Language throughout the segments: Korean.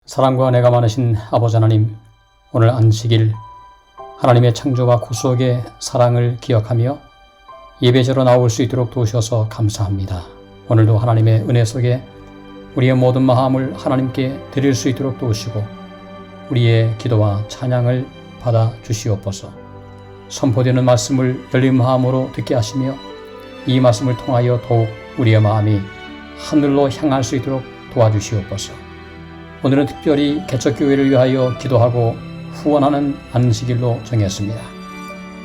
사랑과 은혜가 많으신 아버지 하나님, 오늘 안식일 하나님의 창조와 구속의 사랑을 기억하며 예배자로 나올 수 있도록 도우셔서 감사합니다. 오늘도 하나님의 은혜 속에 우리의 모든 마음을 하나님께 드릴 수 있도록 도우시고 우리의 기도와 찬양을 받아 주시옵소서. 선포되는 말씀을 열린 마음으로 듣게 하시며 이 말씀을 통하여 더욱 우리의 마음이 하늘로 향할 수 있도록 도와주시옵소서. 오늘은 특별히 개척교회를 위하여 기도하고 후원하는 안식일로 정했습니다.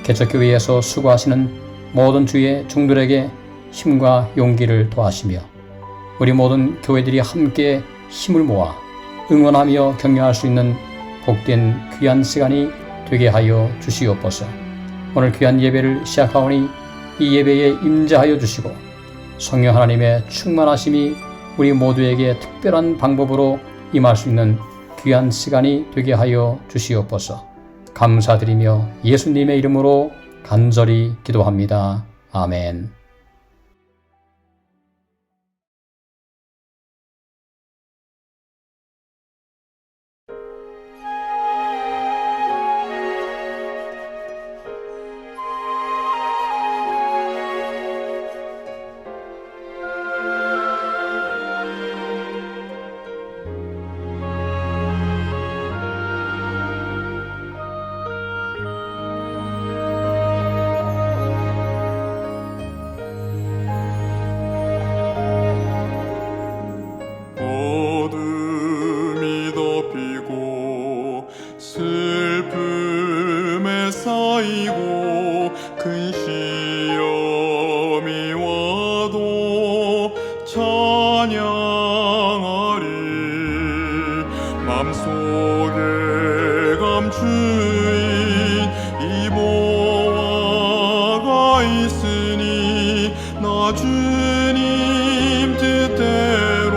개척교회에서 수고하시는 모든 주의 종들에게 힘과 용기를 더하시며 우리 모든 교회들이 함께 힘을 모아 응원하며 격려할 수 있는 복된 귀한 시간이 되게 하여 주시옵소서. 오늘 귀한 예배를 시작하오니 이 예배에 임재하여 주시고 성령 하나님의 충만하심이 우리 모두에게 특별한 방법으로 임할 수 있는 귀한 시간이 되게 하여 주시옵소서. 감사드리며 예수님의 이름으로 간절히 기도합니다. 아멘. 어둠이 덮이고 슬픔에 쌓이고 큰 시험이 와도 찬양하리. 맘속에 감추인 이보화가 있으니 나 주님 뜻대로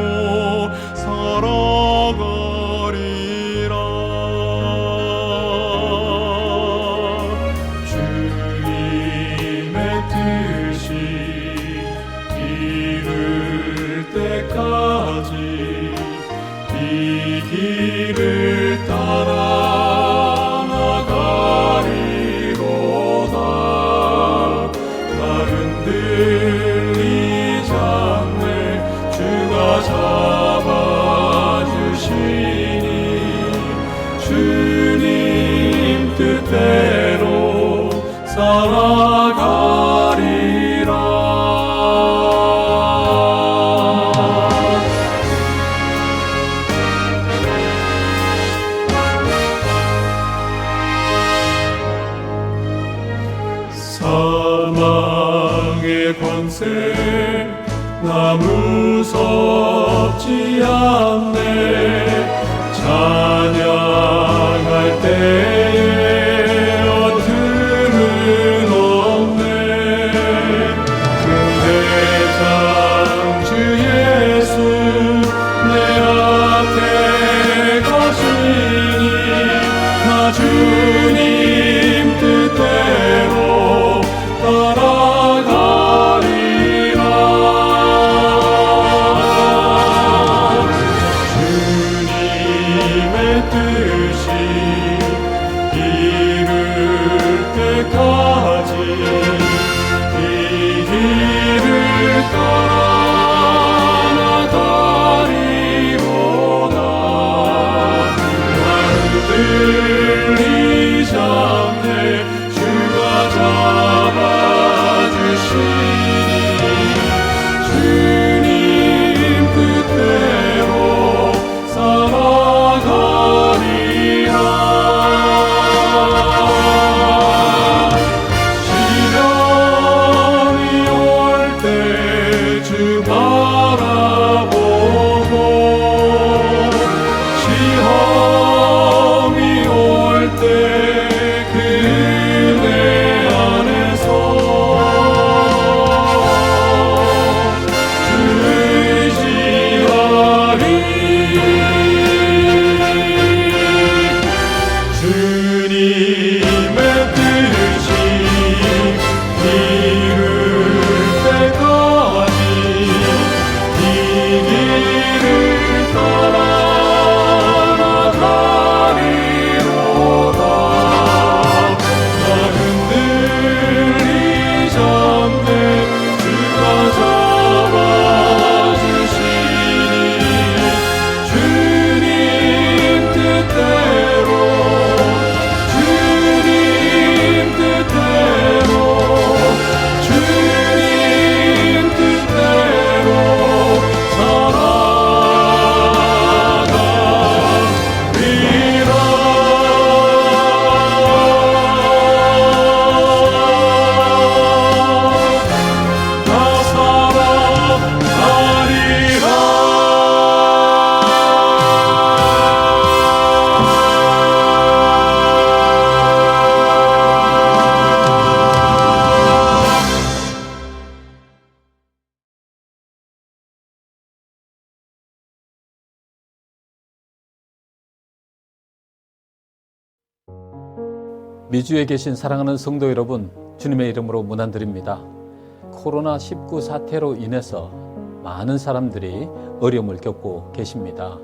살아가리라. 주님의 뜻이 이룰 때까지 이 길을 따라 나가리로다. 다른 들리지 않네 주가 잡아주시니 주님 뜻대로 살아가리라. 사망의 권세 나 무섭지 않네. 찬양할 때에 어둠은 없네. 큰 대장 주 예수 내 앞에 가시니 나 주님 뜻대로 따라가리라. 주님의 뜻이 미주에 계신 사랑하는 성도 여러분, 주님의 이름으로 문안드립니다. 코로나19 사태로 인해서 많은 사람들이 어려움을 겪고 계십니다.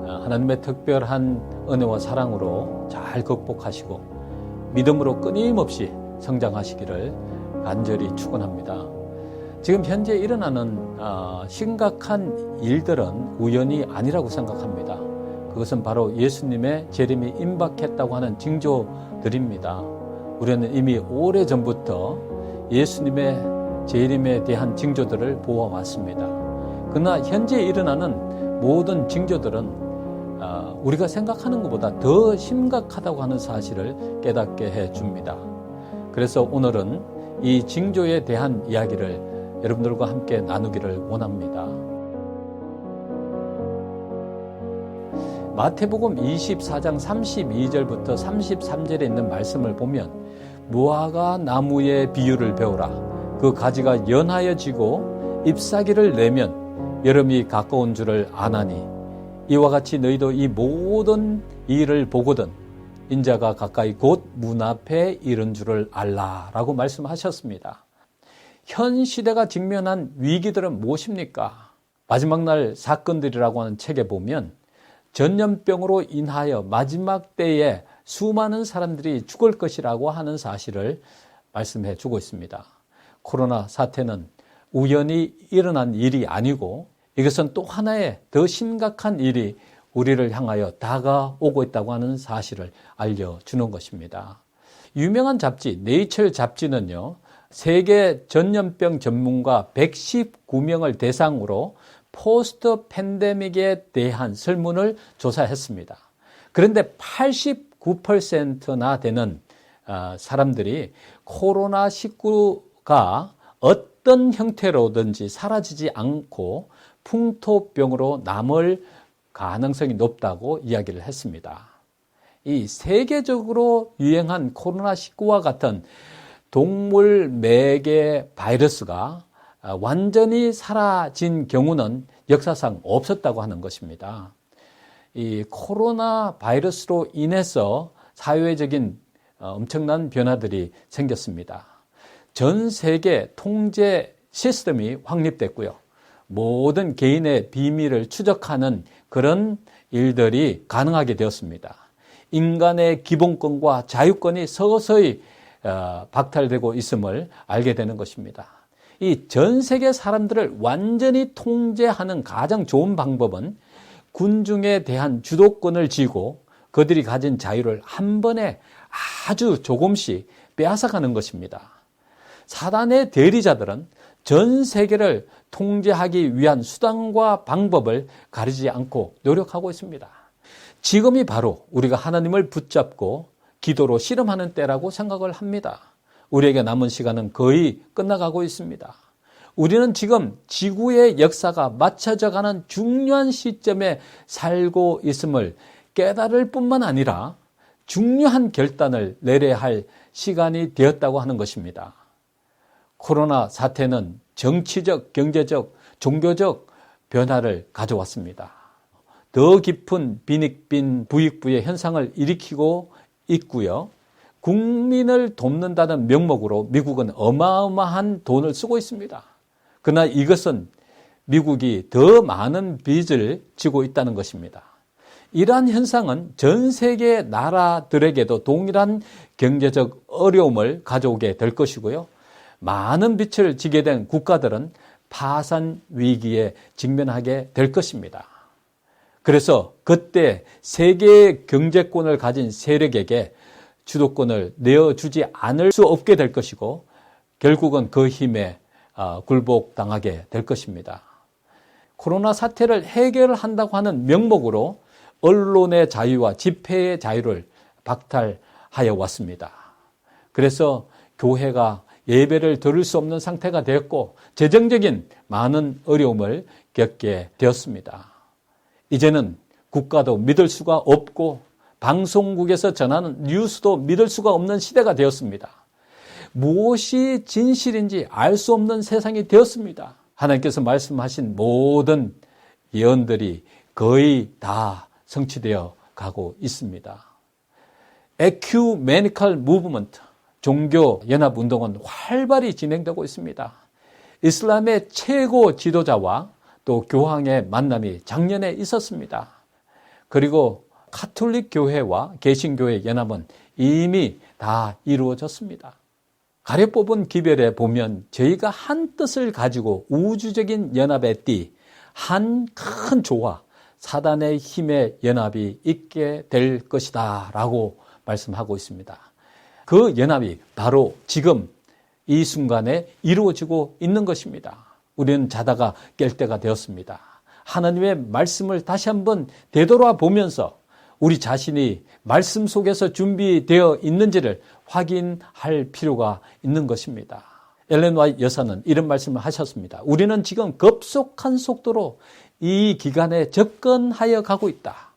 하나님의 특별한 은혜와 사랑으로 잘 극복하시고 믿음으로 끊임없이 성장하시기를 간절히 축원합니다. 지금 현재 일어나는 심각한 일들은 우연이 아니라고 생각합니다. 그것은 바로 예수님의 재림이 임박했다고 하는 징조들입니다. 우리는 이미 오래전부터 예수님의 재림에 대한 징조들을 보아왔습니다. 그러나 현재 일어나는 모든 징조들은 우리가 생각하는 것보다 더 심각하다고 하는 사실을 깨닫게 해줍니다. 그래서 오늘은 이 징조에 대한 이야기를 여러분들과 함께 나누기를 원합니다. 마태복음 24장 32절부터 33절에 있는 말씀을 보면 무화과 나무의 비유를 배우라. 그 가지가 연하여 지고 잎사귀를 내면 여름이 가까운 줄을 아나니 이와 같이 너희도 이 모든 일을 보거든 인자가 가까이 곧 문 앞에 이른 줄을 알라라고 말씀하셨습니다. 현 시대가 직면한 위기들은 무엇입니까? 마지막 날 사건들이라고 하는 책에 보면 전염병으로 인하여 마지막 때에 수많은 사람들이 죽을 것이라고 하는 사실을 말씀해 주고 있습니다. 코로나 사태는 우연히 일어난 일이 아니고 이것은 또 하나의 더 심각한 일이 우리를 향하여 다가오고 있다고 하는 사실을 알려주는 것입니다. 유명한 잡지 네이처 잡지는요, 세계 전염병 전문가 119명을 대상으로 포스트 팬데믹에 대한 설문을 조사했습니다. 그런데 89%나 되는 사람들이 코로나19가 어떤 형태로든지 사라지지 않고 풍토병으로 남을 가능성이 높다고 이야기를 했습니다. 이 세계적으로 유행한 코로나19와 같은 동물 매개 바이러스가 완전히 사라진 경우는 역사상 없었다고 하는 것입니다. 이 코로나 바이러스로 인해서 사회적인 엄청난 변화들이 생겼습니다. 전 세계 통제 시스템이 확립됐고요. 모든 개인의 비밀을 추적하는 그런 일들이 가능하게 되었습니다. 인간의 기본권과 자유권이 서서히 박탈되고 있음을 알게 되는 것입니다. 이 전 세계 사람들을 완전히 통제하는 가장 좋은 방법은 군중에 대한 주도권을 쥐고 그들이 가진 자유를 한 번에 아주 조금씩 빼앗아가는 것입니다. 사단의 대리자들은 전 세계를 통제하기 위한 수단과 방법을 가리지 않고 노력하고 있습니다. 지금이 바로 우리가 하나님을 붙잡고 기도로 씨름하는 때라고 생각을 합니다. 우리에게 남은 시간은 거의 끝나가고 있습니다. 우리는 지금 지구의 역사가 맞춰져가는 중요한 시점에 살고 있음을 깨달을 뿐만 아니라 중요한 결단을 내려야 할 시간이 되었다고 하는 것입니다. 코로나 사태는 정치적, 경제적, 종교적 변화를 가져왔습니다. 더 깊은 빈익빈 부익부의 현상을 일으키고 있고요. 국민을 돕는다는 명목으로 미국은 어마어마한 돈을 쓰고 있습니다. 그러나 이것은 미국이 더 많은 빚을 지고 있다는 것입니다. 이러한 현상은 전 세계 나라들에게도 동일한 경제적 어려움을 가져오게 될 것이고요. 많은 빚을 지게 된 국가들은 파산 위기에 직면하게 될 것입니다. 그래서 그때 세계의 경제권을 가진 세력에게 주도권을 내어주지 않을 수 없게 될 것이고 결국은 그 힘에 굴복당하게 될 것입니다. 코로나 사태를 해결한다고 하는 명목으로 언론의 자유와 집회의 자유를 박탈하여 왔습니다. 그래서 교회가 예배를 드릴 수 없는 상태가 되었고 재정적인 많은 어려움을 겪게 되었습니다. 이제는 국가도 믿을 수가 없고 방송국에서 전하는 뉴스도 믿을 수가 없는 시대가 되었습니다. 무엇이 진실인지 알 수 없는 세상이 되었습니다. 하나님께서 말씀하신 모든 예언들이 거의 다 성취되어 가고 있습니다. 에큐메니컬 무브먼트, 종교 연합 운동은 활발히 진행되고 있습니다. 이슬람의 최고 지도자와 또 교황의 만남이 작년에 있었습니다. 그리고 카톨릭 교회와 개신교회 연합은 이미 다 이루어졌습니다. 가려 뽑은 기별에 보면 저희가 한 뜻을 가지고 우주적인 연합의 띠, 한 큰 조화, 사단의 힘의 연합이 있게 될 것이다 라고 말씀하고 있습니다. 그 연합이 바로 지금 이 순간에 이루어지고 있는 것입니다. 우리는 자다가 깰 때가 되었습니다. 하나님의 말씀을 다시 한번 되돌아보면서 우리 자신이 말씀 속에서 준비되어 있는지를 확인할 필요가 있는 것입니다. 엘렌 화이트 여사는 이런 말씀을 하셨습니다. 우리는 지금 급속한 속도로 이 기간에 접근하여 가고 있다.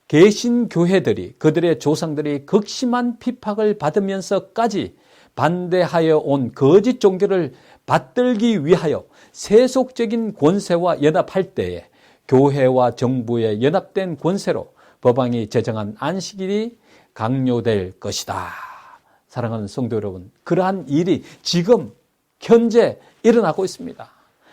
개신교회들이 그들의 조상들이 극심한 핍박을 받으면서까지 반대하여 온 거짓 종교를 받들기 위하여 세속적인 권세와 연합할 때에 교회와 정부의 연합된 권세로 법왕이 제정한 안식일이 강요될 것이다. 사랑하는 성도 여러분, 그러한 일이 지금 현재 일어나고 있습니다.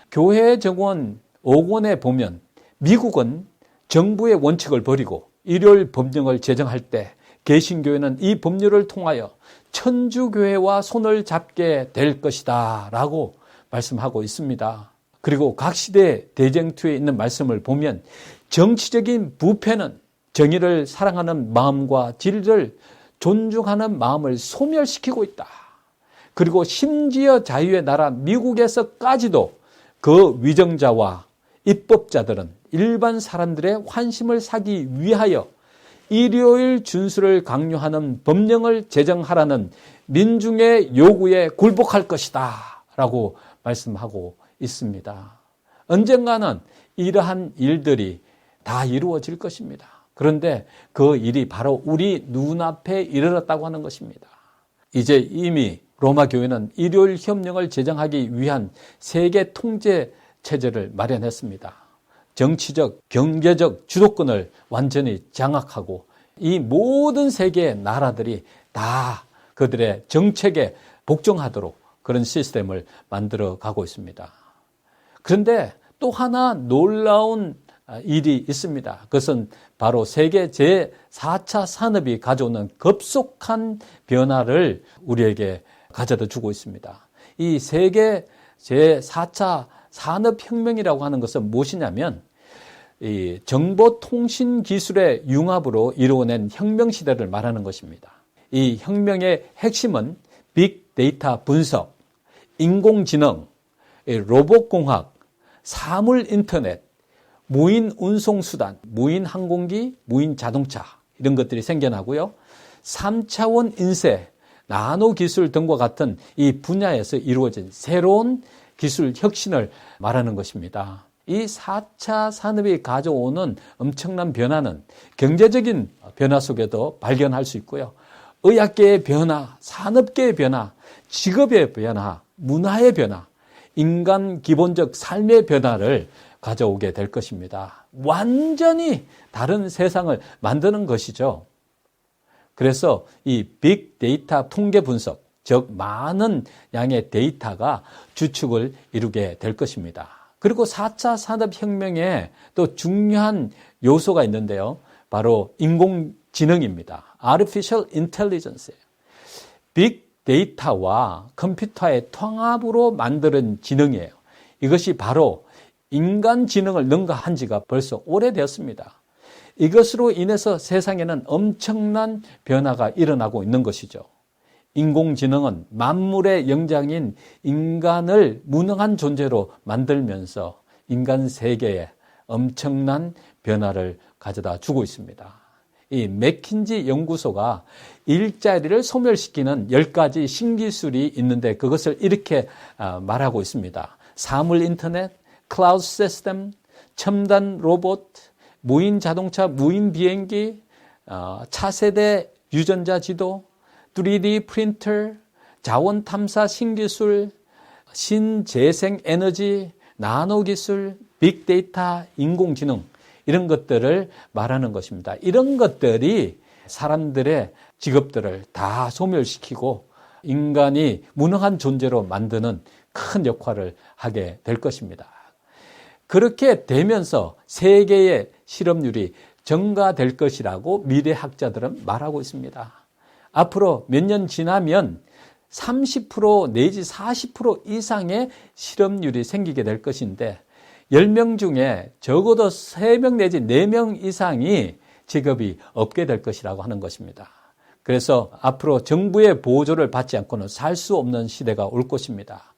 교회 정원 5권에 보면 미국은 정부의 원칙을 버리고 일요일 법령을 제정할 때 개신교회는 이 법률을 통하여 천주교회와 손을 잡게 될 것이다 라고 말씀하고 있습니다. 그리고 각 시대 대쟁투에 있는 말씀을 보면 정치적인 부패는 정의를 사랑하는 마음과 진리를 존중하는 마음을 소멸시키고 있다. 그리고 심지어 자유의 나라 미국에서까지도 그 위정자와 입법자들은 일반 사람들의 환심을 사기 위하여 일요일 준수를 강요하는 법령을 제정하라는 민중의 요구에 굴복할 것이다 라고 말씀하고 있습니다. 언젠가는 이러한 일들이 다 이루어질 것입니다. 그런데 그 일이 바로 우리 눈앞에 이르렀다고 하는 것입니다. 이제 이미 로마 교회는 일요일 협령을 제정하기 위한 세계 통제 체제를 마련했습니다. 정치적, 경제적 주도권을 완전히 장악하고 이 모든 세계의 나라들이 다 그들의 정책에 복종하도록 그런 시스템을 만들어 가고 있습니다. 그런데 또 하나 놀라운 일이 있습니다. 그것은 바로 세계 제4차 산업이 가져오는 급속한 변화를 우리에게 가져다 주고 있습니다. 이 세계 제4차 산업혁명이라고 하는 것은 무엇이냐면 이 정보통신 기술의 융합으로 이루어낸 혁명시대를 말하는 것입니다. 이 혁명의 핵심은 빅데이터 분석, 인공지능, 로봇공학, 사물인터넷, 무인 운송수단, 무인 항공기, 무인 자동차 이런 것들이 생겨나고요. 3차원 인쇄, 나노기술 등과 같은 이 분야에서 이루어진 새로운 기술 혁신을 말하는 것입니다. 이 4차 산업이 가져오는 엄청난 변화는 경제적인 변화 속에도 발견할 수 있고요. 의학계의 변화, 산업계의 변화, 직업의 변화, 문화의 변화, 인간 기본적 삶의 변화를 가져오게 될 것입니다. 완전히 다른 세상을 만드는 것이죠. 그래서 이 빅데이터 통계 분석, 즉 많은 양의 데이터가 주축을 이루게 될 것입니다. 그리고 4차 산업혁명에 또 중요한 요소가 있는데요. 바로 인공지능입니다. Artificial Intelligence. 빅데이터와 컴퓨터의 통합으로 만드는 지능이에요. 이것이 바로 인간 지능을 능가한 지가 벌써 오래되었습니다. 이것으로 인해서 세상에는 엄청난 변화가 일어나고 있는 것이죠. 인공지능은 만물의 영장인 인간을 무능한 존재로 만들면서 인간 세계에 엄청난 변화를 가져다 주고 있습니다. 이 맥킨지 연구소가 일자리를 소멸시키는 10가지 신기술이 있는데 그것을 이렇게 말하고 있습니다. 사물인터넷, 클라우드 시스템, 첨단 로봇, 무인 자동차, 무인 비행기, 차세대 유전자 지도, 3D 프린터, 자원 탐사 신기술, 신재생 에너지, 나노 기술, 빅데이터, 인공지능 이런 것들을 말하는 것입니다. 이런 것들이 사람들의 직업들을 다 소멸시키고 인간이 무능한 존재로 만드는 큰 역할을 하게 될 것입니다. 그렇게 되면서 세계의 실업률이 증가될 것이라고 미래학자들은 말하고 있습니다. 앞으로 몇 년 지나면 30% 내지 40% 이상의 실업률이 생기게 될 것인데 10명 중에 적어도 3명 내지 4명 이상이 직업이 없게 될 것이라고 하는 것입니다. 그래서 앞으로 정부의 보조를 받지 않고는 살 수 없는 시대가 올 것입니다.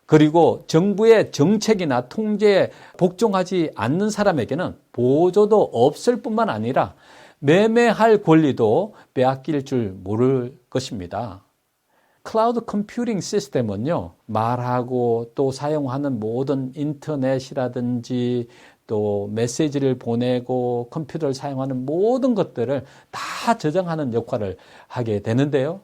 그리고 정부의 정책이나 통제에 복종하지 않는 사람에게는 보조도 없을 뿐만 아니라 매매할 권리도 빼앗길 줄 모를 것입니다. 클라우드 컴퓨팅 시스템은요, 말하고 또 사용하는 모든 인터넷이라든지 또 메시지를 보내고 컴퓨터를 사용하는 모든 것들을 다 저장하는 역할을 하게 되는데요.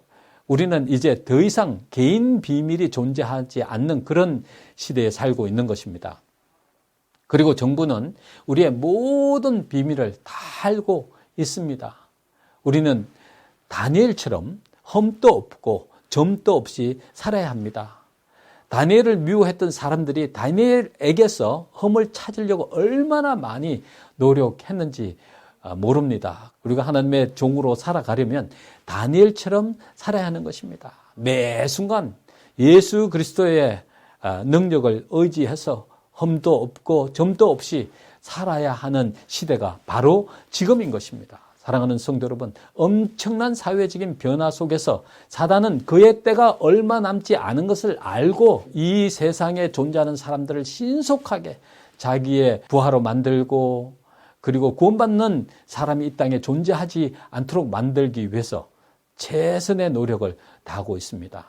우리는 이제 더 이상 개인 비밀이 존재하지 않는 그런 시대에 살고 있는 것입니다. 그리고 정부는 우리의 모든 비밀을 다 알고 있습니다. 우리는 다니엘처럼 흠도 없고 점도 없이 살아야 합니다. 다니엘을 미워했던 사람들이 다니엘에게서 흠을 찾으려고 얼마나 많이 노력했는지 모릅니다. 우리가 하나님의 종으로 살아가려면 다니엘처럼 살아야 하는 것입니다. 매 순간 예수 그리스도의 능력을 의지해서 흠도 없고 점도 없이 살아야 하는 시대가 바로 지금인 것입니다. 사랑하는 성도 여러분, 엄청난 사회적인 변화 속에서 사단은 그의 때가 얼마 남지 않은 것을 알고 이 세상에 존재하는 사람들을 신속하게 자기의 부하로 만들고 그리고 구원받는 사람이 이 땅에 존재하지 않도록 만들기 위해서 최선의 노력을 다하고 있습니다.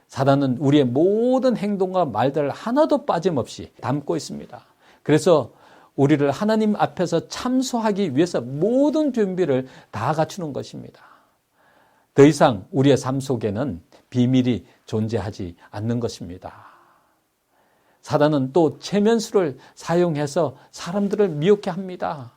사단은 우리의 모든 행동과 말들을 하나도 빠짐없이 담고 있습니다. 그래서 우리를 하나님 앞에서 참소하기 위해서 모든 준비를 다 갖추는 것입니다. 더 이상 우리의 삶 속에는 비밀이 존재하지 않는 것입니다. 사단은 또 체면수를 사용해서 사람들을 미혹해 합니다.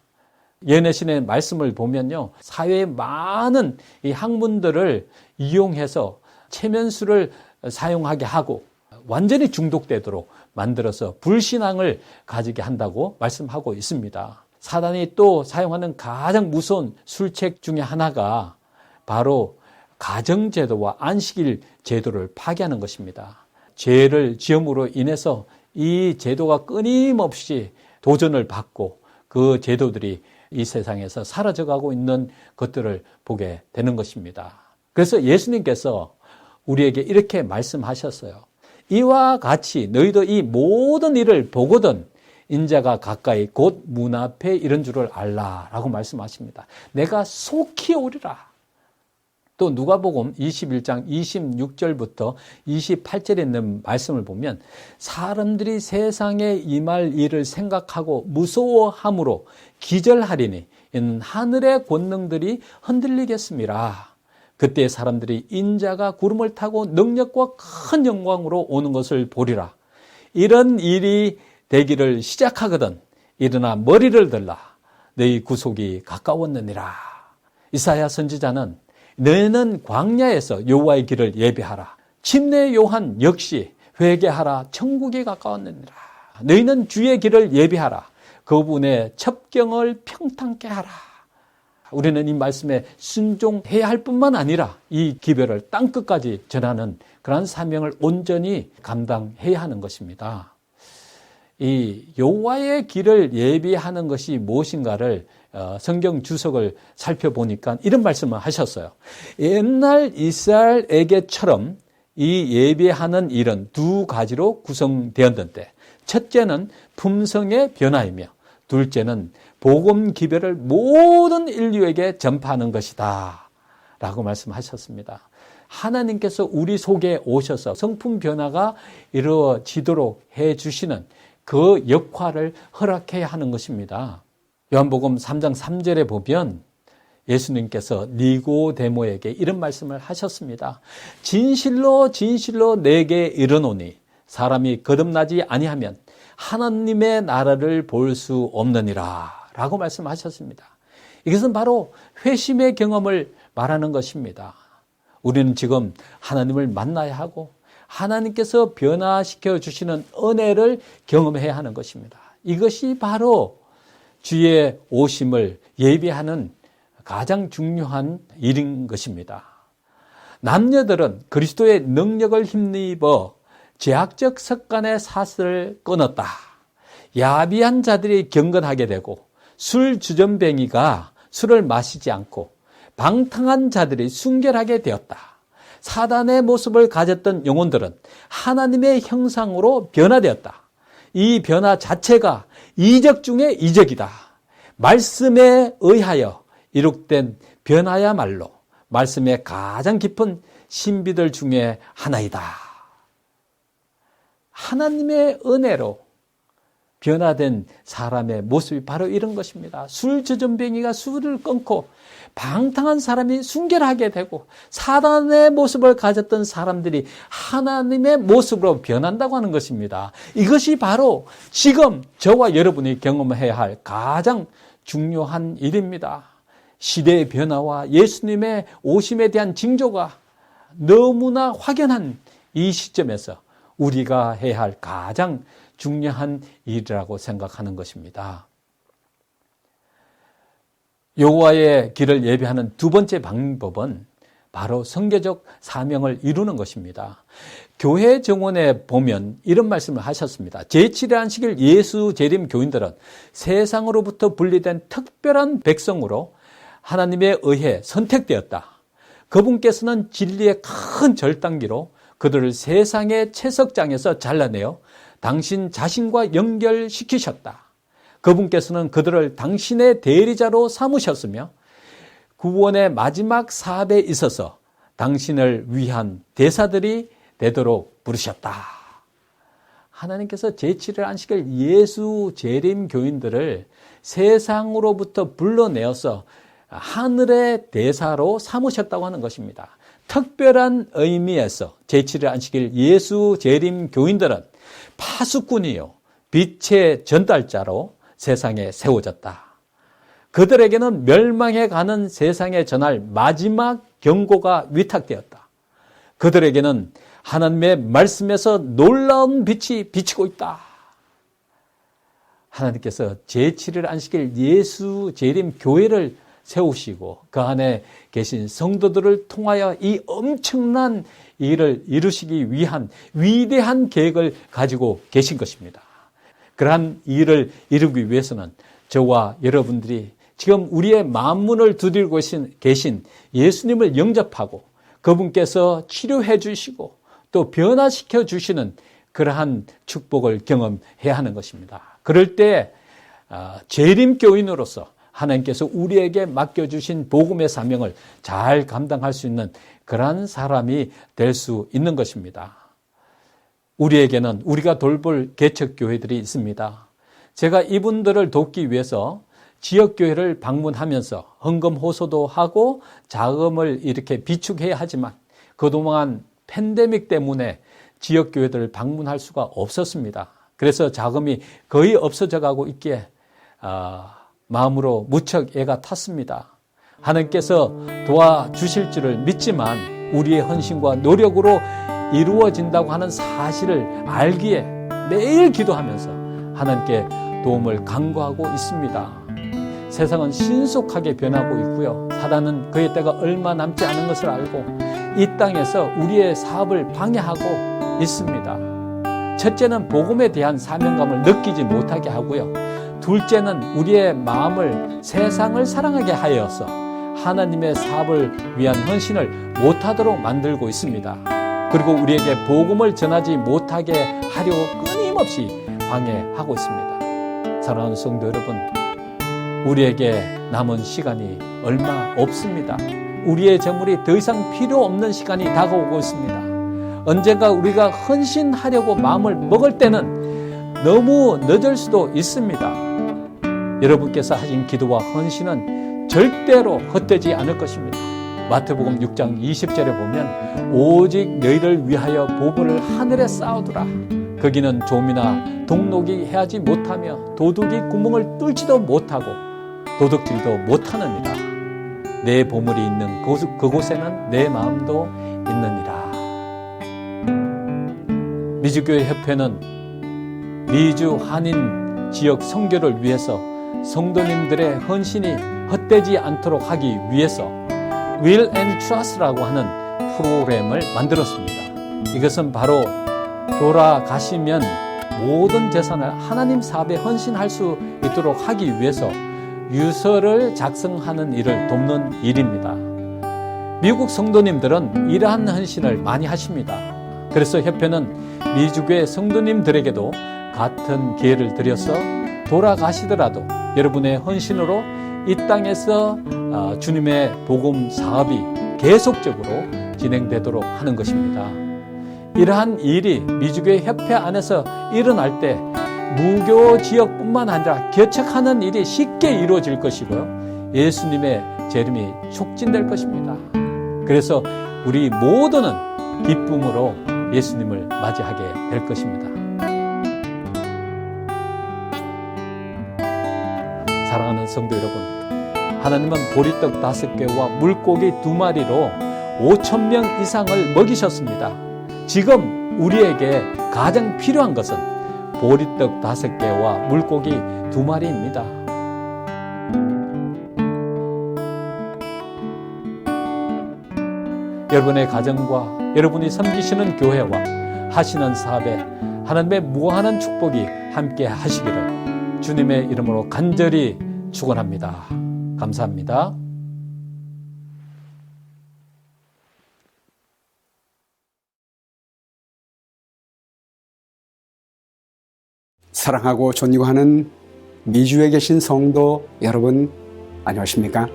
예내신의 말씀을 보면요, 사회의 많은 이 학문들을 이용해서 체면수를 사용하게 하고 완전히 중독되도록 만들어서 불신앙을 가지게 한다고 말씀하고 있습니다. 사단이 또 사용하는 가장 무서운 술책 중에 하나가 바로 가정제도와 안식일 제도를 파괴하는 것입니다. 죄를 지음으로 인해서 이 제도가 끊임없이 도전을 받고 그 제도들이 이 세상에서 사라져가고 있는 것들을 보게 되는 것입니다. 그래서 예수님께서 우리에게 이렇게 말씀하셨어요. 이와 같이 너희도 이 모든 일을 보거든 인자가 가까이 곧 문 앞에 이른 줄을 알라라고 말씀하십니다. 내가 속히 오리라. 또 누가복음 21장 26절부터 28절에 있는 말씀을 보면 사람들이 세상에 임할 일을 생각하고 무서워함으로 기절하리니 이는 하늘의 권능들이 흔들리겠습니다. 그때 사람들이 인자가 구름을 타고 능력과 큰 영광으로 오는 것을 보리라. 이런 일이 되기를 시작하거든 일어나 머리를 들라. 너희 구속이 가까웠느니라. 이사야 선지자는 너희는 광야에서 여호와의 길을 예비하라. 침례 요한 역시 회개하라. 천국이 가까웠느니라. 너희는 주의 길을 예비하라. 그분의 첩경을 평탄케 하라. 우리는 이 말씀에 순종해야 할 뿐만 아니라 이 기별을 땅끝까지 전하는 그러한 사명을 온전히 감당해야 하는 것입니다. 이 여호와의 길을 예비하는 것이 무엇인가를 성경 주석을 살펴보니까 이런 말씀을 하셨어요. 옛날 이스라엘에게처럼 이 예비하는 일은 두 가지로 구성되었는데 첫째는 품성의 변화이며 둘째는 복음 기별을 모든 인류에게 전파하는 것이다 라고 말씀하셨습니다. 하나님께서 우리 속에 오셔서 성품 변화가 이루어지도록 해주시는 그 역할을 허락해야 하는 것입니다. 요한복음 3장 3절에 보면 예수님께서 니고데모에게 이런 말씀을 하셨습니다. 진실로 진실로 내게 이르노니 사람이 거듭나지 아니하면 하나님의 나라를 볼 수 없느니라 라고 말씀하셨습니다. 이것은 바로 회심의 경험을 말하는 것입니다. 우리는 지금 하나님을 만나야 하고 하나님께서 변화시켜 주시는 은혜를 경험해야 하는 것입니다. 이것이 바로 주의 오심을 예비하는 가장 중요한 일인 것입니다. 남녀들은 그리스도의 능력을 힘입어 죄악적 습관의 사슬을 끊었다. 야비한 자들이 경건하게 되고 술 주전뱅이가 술을 마시지 않고 방탕한 자들이 순결하게 되었다. 사단의 모습을 가졌던 영혼들은 하나님의 형상으로 변화되었다. 이 변화 자체가 이적 중에 이적이다. 말씀에 의하여 이룩된 변화야말로 말씀의 가장 깊은 신비들 중에 하나이다. 하나님의 은혜로 변화된 사람의 모습이 바로 이런 것입니다. 술 주전뱅이가 술을 끊고 방탕한 사람이 순결하게 되고 사단의 모습을 가졌던 사람들이 하나님의 모습으로 변한다고 하는 것입니다. 이것이 바로 지금 저와 여러분이 경험해야 할 가장 중요한 일입니다. 시대의 변화와 예수님의 오심에 대한 징조가 너무나 확연한 이 시점에서 우리가 해야 할 가장 중요한 일이라고 생각하는 것입니다. 여호와의 길을 예배하는 두 번째 방법은 바로 선교적 사명을 이루는 것입니다. 교회 정원에 보면 이런 말씀을 하셨습니다. 제7의 안식일 예수 재림 교인들은 세상으로부터 분리된 특별한 백성으로 하나님에 의해 선택되었다. 그분께서는 진리의 큰 절단기로 그들을 세상의 채석장에서 잘라내어 당신 자신과 연결시키셨다. 그분께서는 그들을 당신의 대리자로 삼으셨으며 구원의 마지막 사업에 있어서 당신을 위한 대사들이 되도록 부르셨다. 하나님께서 제7일 안식일 예수 재림 교인들을 세상으로부터 불러내어서 하늘의 대사로 삼으셨다고 하는 것입니다. 특별한 의미에서 제7일 안식일 예수 재림 교인들은 파수꾼이요 빛의 전달자로 세상에 세워졌다. 그들에게는 멸망해 가는 세상에 전할 마지막 경고가 위탁되었다. 그들에게는 하나님의 말씀에서 놀라운 빛이 비치고 있다. 하나님께서 제7일 안식일 예수 재림 교회를 세우시고 그 안에 계신 성도들을 통하여 이 엄청난 일을 이루시기 위한 위대한 계획을 가지고 계신 것입니다. 그러한 일을 이루기 위해서는 저와 여러분들이 지금 우리의 만문을 두드리고 계신 예수님을 영접하고 그분께서 치료해 주시고 또 변화시켜 주시는 그러한 축복을 경험해야 하는 것입니다. 그럴 때 재림교인으로서 하나님께서 우리에게 맡겨주신 복음의 사명을 잘 감당할 수 있는 그러한 사람이 될 수 있는 것입니다. 우리에게는 우리가 돌볼 개척교회들이 있습니다. 제가 이분들을 돕기 위해서 지역교회를 방문하면서 헌금 호소도 하고 자금을 이렇게 비축해야 하지만 그동안 팬데믹 때문에 지역교회들을 방문할 수가 없었습니다. 그래서 자금이 거의 없어져 가고 있기에 마음으로 무척 애가 탔습니다. 하나님께서 도와주실 줄을 믿지만 우리의 헌신과 노력으로 이루어진다고 하는 사실을 알기에 매일 기도하면서 하나님께 도움을 간구하고 있습니다. 세상은 신속하게 변하고 있고요. 사단은 그의 때가 얼마 남지 않은 것을 알고 이 땅에서 우리의 사업을 방해하고 있습니다. 첫째는 복음에 대한 사명감을 느끼지 못하게 하고요. 둘째는 우리의 마음을 세상을 사랑하게 하여서 하나님의 사업을 위한 헌신을 못하도록 만들고 있습니다. 그리고 우리에게 복음을 전하지 못하게 하려 끊임없이 방해하고 있습니다. 사랑하는 성도 여러분, 우리에게 남은 시간이 얼마 없습니다. 우리의 재물이 더 이상 필요 없는 시간이 다가오고 있습니다. 언젠가 우리가 헌신하려고 마음을 먹을 때는 너무 늦을 수도 있습니다. 여러분께서 하신 기도와 헌신은 절대로 헛되지 않을 것입니다. 마태복음 6장 20절에 보면 오직 너희를 위하여 보물을 하늘에 쌓아두라. 거기는 좀이나 동록이 해하지 못하며 도둑이 구멍을 뚫지도 못하고 도둑질도 못하느니라. 내 보물이 있는 그곳에는 내 마음도 있느니라. 미주교회 협회는 미주 한인 지역 선교를 위해서 성도님들의 헌신이 헛되지 않도록 하기 위해서 Will and Trust라고 하는 프로그램을 만들었습니다. 이것은 바로 돌아가시면 모든 재산을 하나님 사업에 헌신할 수 있도록 하기 위해서 유서를 작성하는 일을 돕는 일입니다. 미국 성도님들은 이러한 헌신을 많이 하십니다. 그래서 협회는 미주교회 성도님들에게도 같은 기회를 드려서 돌아가시더라도 여러분의 헌신으로 이 땅에서 주님의 복음 사업이 계속적으로 진행되도록 하는 것입니다. 이러한 일이 미주교회 협회 안에서 일어날 때 무교 지역뿐만 아니라 개척하는 일이 쉽게 이루어질 것이고요. 예수님의 재림이 촉진될 것입니다. 그래서 우리 모두는 기쁨으로 예수님을 맞이하게 될 것입니다. 사랑하는 성도 여러분, 하나님은 보리떡 5개와 물고기 2마리로 5,000명 이상을 먹이셨습니다. 지금 우리에게 가장 필요한 것은 보리떡 5개와 물고기 2마리입니다. 여러분의 가정과 여러분이 섬기시는 교회와 하시는 사업에 하나님의 무한한 축복이 함께 하시기를 주님의 이름으로 간절히 축원합니다. 감사합니다. 사랑하고 존경하는 미주에 계신 성도 여러분, 안녕하십니까?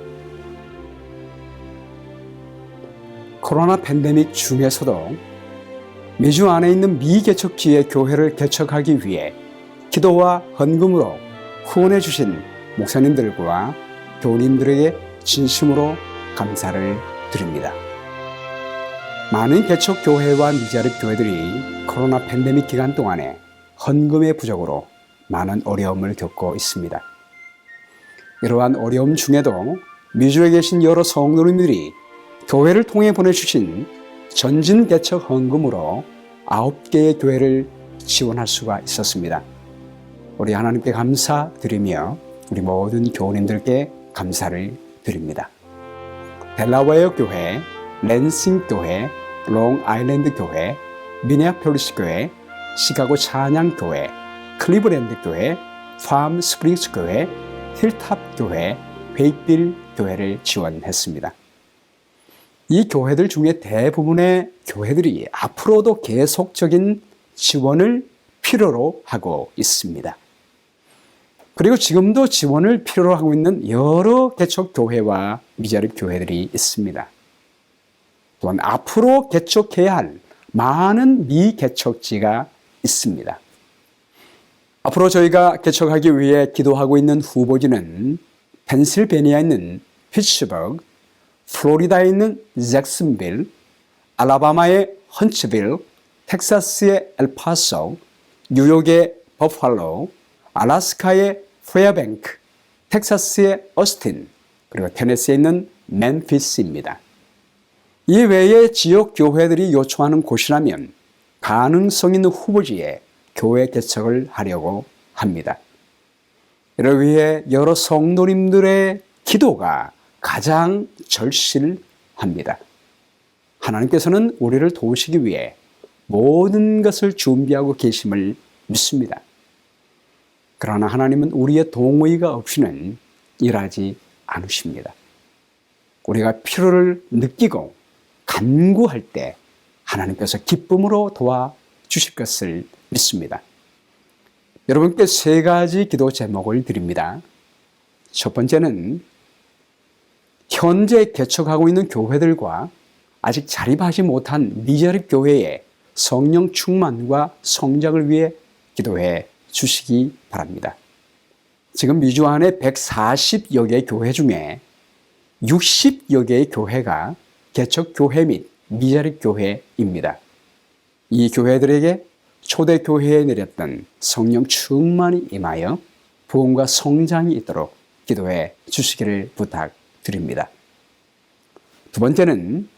코로나 팬데믹 중에서도 미주 안에 있는 미개척지의 교회를 개척하기 위해 기도와 헌금으로 후원해 주신 목사님들과 교우님들에게 진심으로 감사를 드립니다. 많은 개척교회와 미자립 교회들이 코로나 팬데믹 기간 동안에 헌금의 부족으로 많은 어려움을 겪고 있습니다. 이러한 어려움 중에도 미주에 계신 여러 성도님들이 교회를 통해 보내주신 전진 개척 헌금으로 9개의 교회를 지원할 수가 있었습니다. 우리 하나님께 감사드리며 우리 모든 교우님들께 감사를 드립니다. 델라웨어 교회, 랜싱 교회, 롱아일랜드 교회, 미네아폴리스 교회, 시카고 찬양 교회, 클리브랜드 교회, 팜 스프링스 교회, 힐탑 교회, 베이빌 교회를 지원했습니다. 이 교회들 중에 대부분의 교회들이 앞으로도 계속적인 지원을 필요로 하고 있습니다. 그리고 지금도 지원을 필요로 하고 있는 여러 개척교회와 미자립 교회들이 있습니다. 또한 앞으로 개척해야 할 많은 미개척지가 있습니다. 앞으로 저희가 개척하기 위해 기도하고 있는 후보지는 펜실베니아에 있는 피츠버그, 플로리다에 있는 잭슨빌, 알라바마의 헌츠빌, 텍사스의 엘파소, 뉴욕의 버팔로, 알래스카의 페어뱅크, 텍사스의 어스틴, 그리고 테네시에 있는 멤피스입니다. 이 외에 지역 교회들이 요청하는 곳이라면 가능성 있는 후보지에 교회 개척을 하려고 합니다. 이를 위해 여러 성도님들의 기도가 가장 절실합니다. 하나님께서는 우리를 도우시기 위해 모든 것을 준비하고 계심을 믿습니다. 그러나 하나님은 우리의 동의가 없이는 일하지 않으십니다. 우리가 필요를 느끼고 간구할 때 하나님께서 기쁨으로 도와주실 것을 믿습니다. 여러분께 3가지 기도 제목을 드립니다. 첫 번째는 현재 개척하고 있는 교회들과 아직 자립하지 못한 미자립 교회의 성령 충만과 성장을 위해 기도해 주시기 바랍니다. 지금 미주 안에 140여 개의 교회 중에 60여 개의 교회가 개척교회 및 미자립 교회입니다. 이 교회들에게 초대교회에 내렸던 성령 충만이 임하여 부흥과 성장이 있도록 기도해 주시기를 부탁드립니다. 두 번째는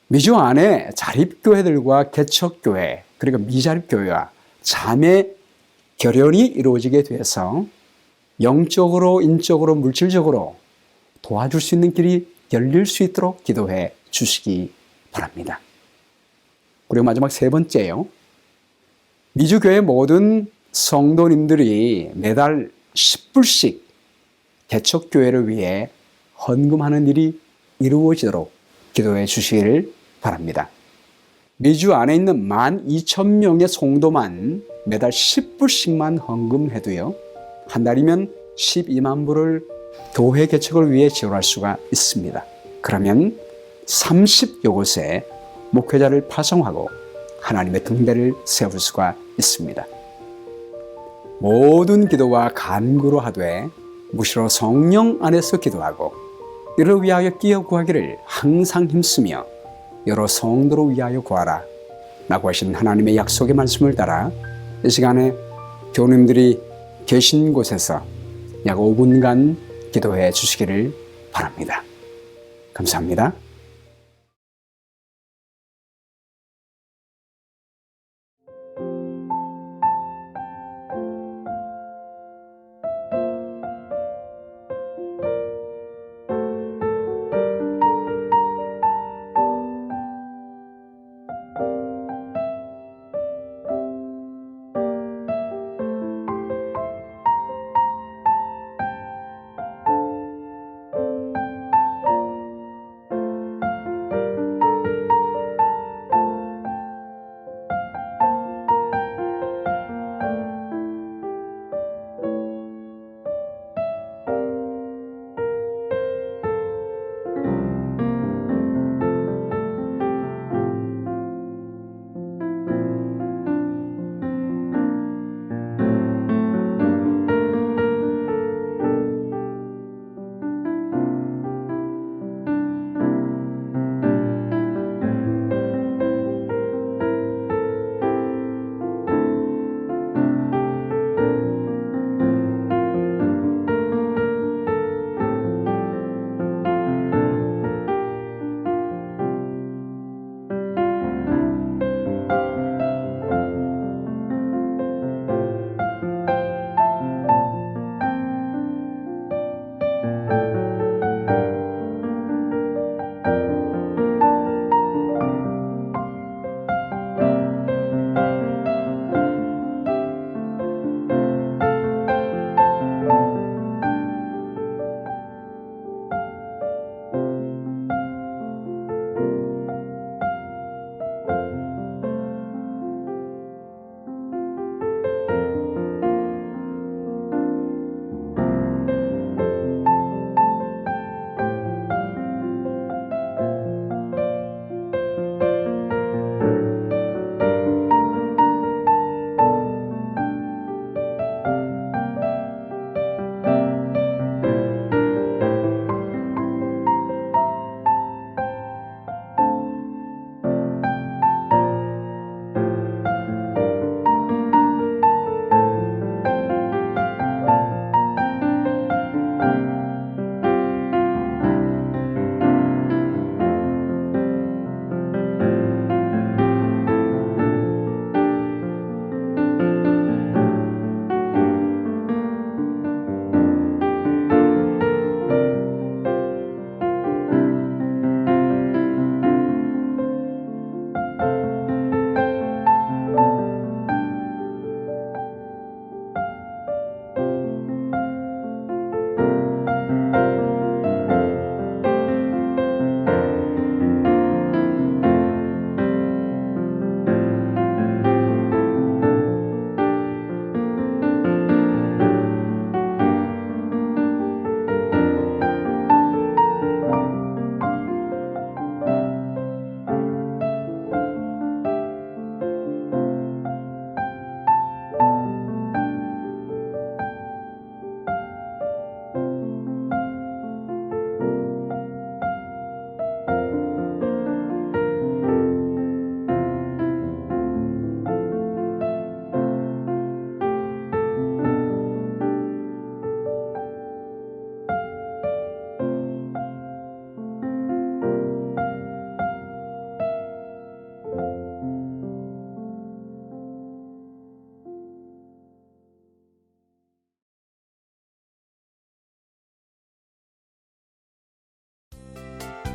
미주 안에 자립교회들과 개척교회 그리고 미자립교회와 자매 결연이 이루어지게 돼서 영적으로, 인적으로, 물질적으로 도와줄 수 있는 길이 열릴 수 있도록 기도해 주시기 바랍니다. 그리고 마지막 세 번째요. 미주교회 모든 성도님들이 매달 10불씩 개척교회를 위해 헌금하는 일이 이루어지도록 기도해 주시기를 바랍니다. 미주 안에 있는 12,000명의 성도만 매달 10불씩만 헌금해도요, 한 달이면 12만 불을 교회 개척을 위해 지원할 수가 있습니다. 그러면 30여 곳에 목회자를 파송하고 하나님의 등대를 세울 수가 있습니다. 모든 기도와 간구로 하되 무시로 성령 안에서 기도하고 이를 위하여 끼어 구하기를 항상 힘쓰며 여러 성도를 위하여 구하라 라고 하신 하나님의 약속의 말씀을 따라 이 시간에 교우님들이 계신 곳에서 약 5분간 기도해 주시기를 바랍니다. 감사합니다.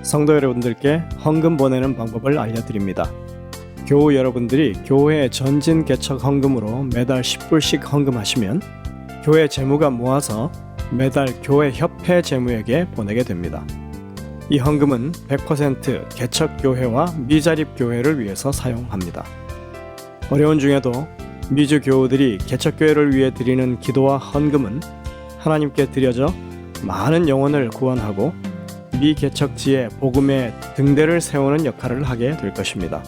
성도 여러분들께 헌금 보내는 방법을 알려드립니다. 교우 여러분들이 교회 전진 개척 헌금으로 매달 10불씩 헌금하시면 교회 재무가 모아서 매달 교회 협회 재무에게 보내게 됩니다. 이 헌금은 100% 개척 교회와 미자립 교회를 위해서 사용합니다. 어려운 중에도 미주 교우들이 개척 교회를 위해 드리는 기도와 헌금은 하나님께 드려져 많은 영혼을 구원하고 미개척지의 복음의 등대를 세우는 역할을 하게 될 것입니다.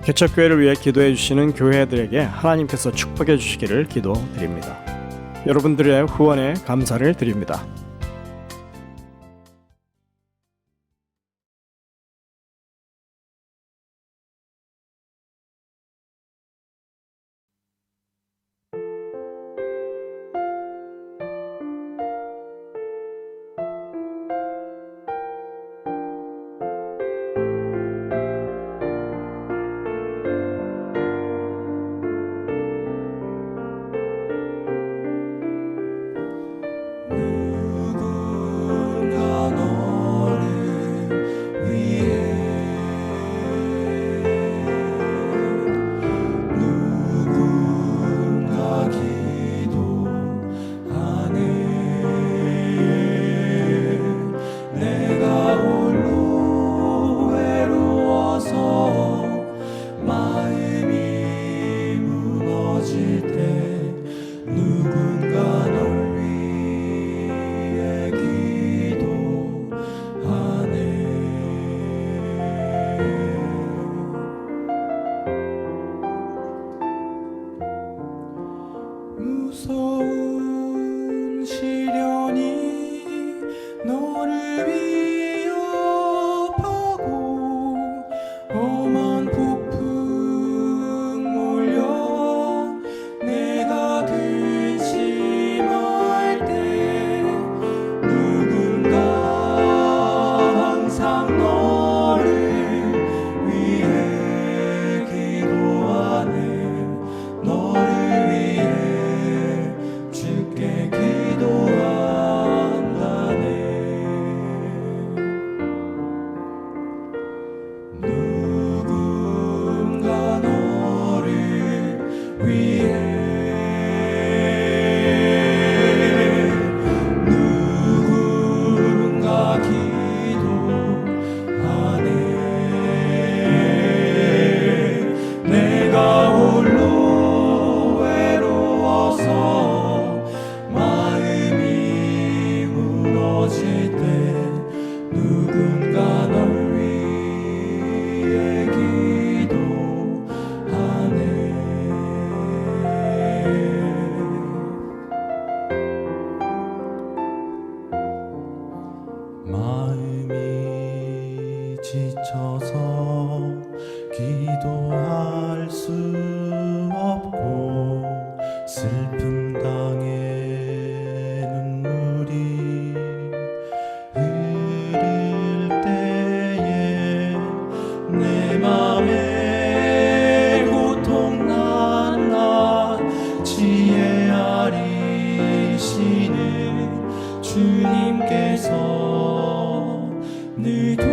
개척교회를 위해 기도해 주시는 교회들에게 하나님께서 축복해 주시기를 기도드립니다. 여러분들의 후원에 감사를 드립니다. 무서운 시련이 너를 위협하고 험한 폭풍 몰려 내가 근심할 때 누군가 항상 너를 위해 기도하네. 너를 주께 기도한다네. 누군가 너를 위해 누군가 기도하네. 내가 홀로 외로워서 마음이 무너질 때 누군가 널 위해 기도하네. 마음이 지쳐서 기도할 수 없고 슬픔 당해 눈물이 흐를 때에 내 맘에 고통난 나 지혜 아리시는 주님께서 늘 돌보시네.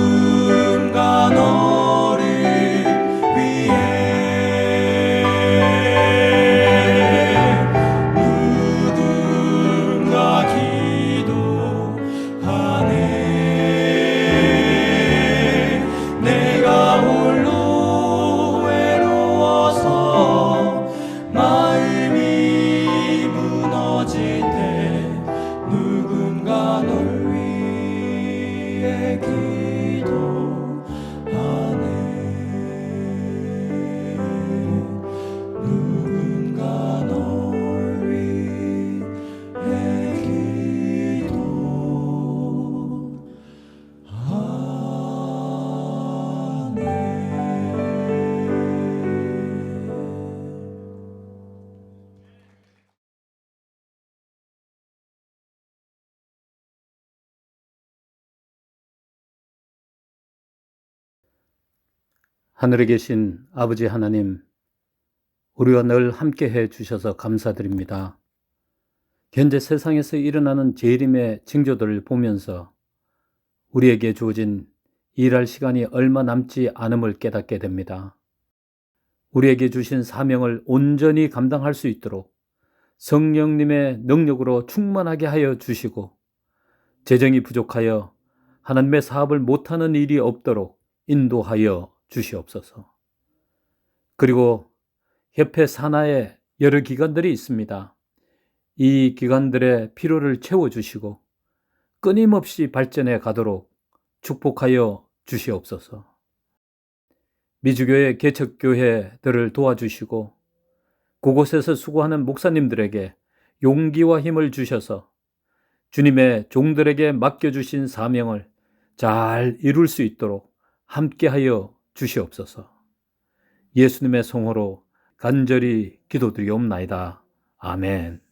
누군가 너를 위해 누군가 기도하네. 내가 홀로 외로워서 마음이 무너질 때 누군가 널 위해 기도하네. 누군가 널 위해 기도하네. 하늘에 계신 아버지 하나님, 우리와 늘 함께해 주셔서 감사드립니다. 현재 세상에서 일어나는 재림의 징조들을 보면서 우리에게 주어진 일할 시간이 얼마 남지 않음을 깨닫게 됩니다. 우리에게 주신 사명을 온전히 감당할 수 있도록 성령님의 능력으로 충만하게 하여 주시고, 재정이 부족하여 하나님의 사업을 못하는 일이 없도록 인도하여 주시옵소서. 그리고 협회 산하에 여러 기관들이 있습니다. 이 기관들의 필요를 채워주시고 끊임없이 발전해 가도록 축복하여 주시옵소서. 미주교회 개척교회들을 도와주시고 그곳에서 수고하는 목사님들에게 용기와 힘을 주셔서 주님의 종들에게 맡겨주신 사명을 잘 이룰 수 있도록 함께하여 주시옵소서. 예수님의 성호로 간절히 기도드리옵나이다. 아멘.